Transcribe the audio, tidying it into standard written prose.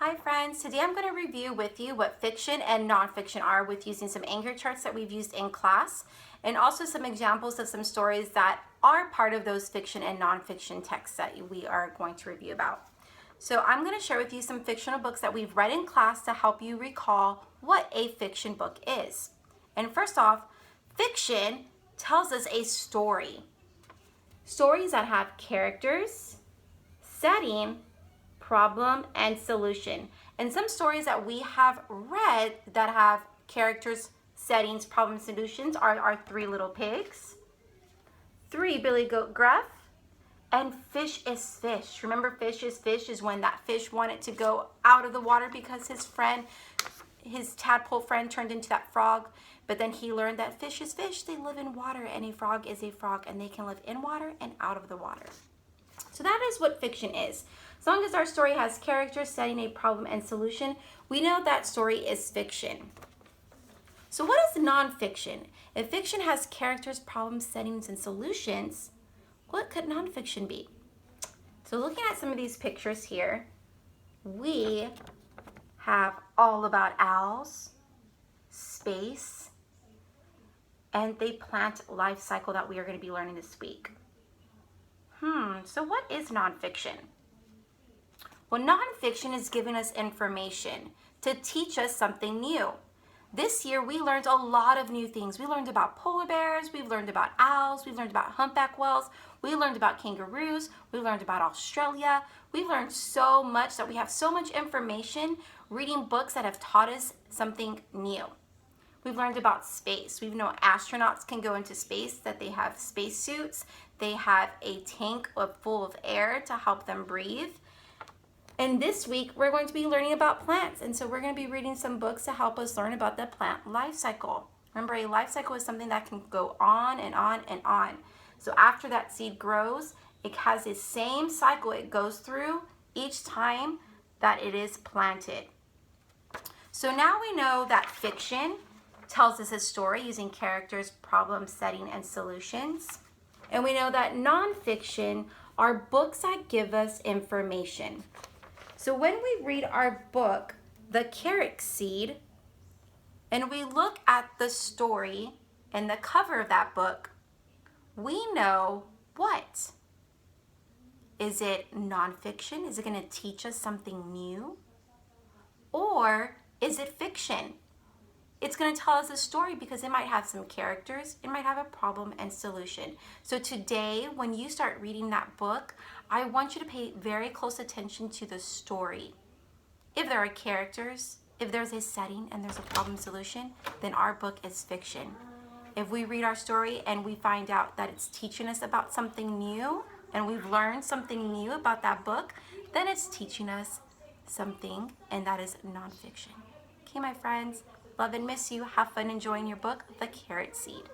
Hi friends, today I'm going to review with you what fiction and nonfiction are with using some anchor charts that we've used in class and also some examples of some stories that are part of those fiction and nonfiction texts that we are going to review about. So I'm going to share with you some fictional books that we've read in class to help you recall what a fiction book is. And first off, fiction tells us a story. Stories that have characters, setting, problem, and solution. And some stories that we have read that have characters, settings, problem, solutions are our Three Little Pigs, Three Billy Goat Gruff, and Fish is Fish. Remember, Fish is when that fish wanted to go out of the water because his tadpole friend turned into that frog, but then he learned that fish is fish, they live in water, and a frog is a frog, and they can live in water and out of the water. So that is what fiction is. As long as our story has characters, setting, a problem, and solution, we know that story is fiction. So what is nonfiction? If fiction has characters, problems, settings, and solutions, what could nonfiction be? So looking at some of these pictures here, we have all about owls, space, and the plant life cycle that we are going to be learning this week. So what is nonfiction? Well, nonfiction is giving us information to teach us something new. This year, we learned a lot of new things. We learned about polar bears, we've learned about owls, we've learned about humpback whales, we learned about kangaroos, we learned about Australia. We've learned so much that we have so much information reading books that have taught us something new. We've learned about space. We know astronauts can go into space, that they have spacesuits. They have a tank full of air to help them breathe. And this week, we're going to be learning about plants. And so we're going to be reading some books to help us learn about the plant life cycle. Remember, a life cycle is something that can go on and on and on. So after that seed grows, it has the same cycle it goes through each time that it is planted. So now we know that fiction tells us a story using characters, problem, setting, and solutions. And we know that nonfiction are books that give us information. So when we read our book, The Carrot Seed, and we look at the story and the cover of that book, we know what? Is it nonfiction? Is it going to teach us something new? Or is it fiction? It's going to tell us a story because it might have some characters, it might have a problem and solution. So today, when you start reading that book, I want you to pay very close attention to the story. If there are characters, if there's a setting and there's a problem solution, then our book is fiction. If we read our story and we find out that it's teaching us about something new and we've learned something new about that book, then it's teaching us something, and that is nonfiction. Okay, my friends, love and miss you. Have fun enjoying your book, The Carrot Seed.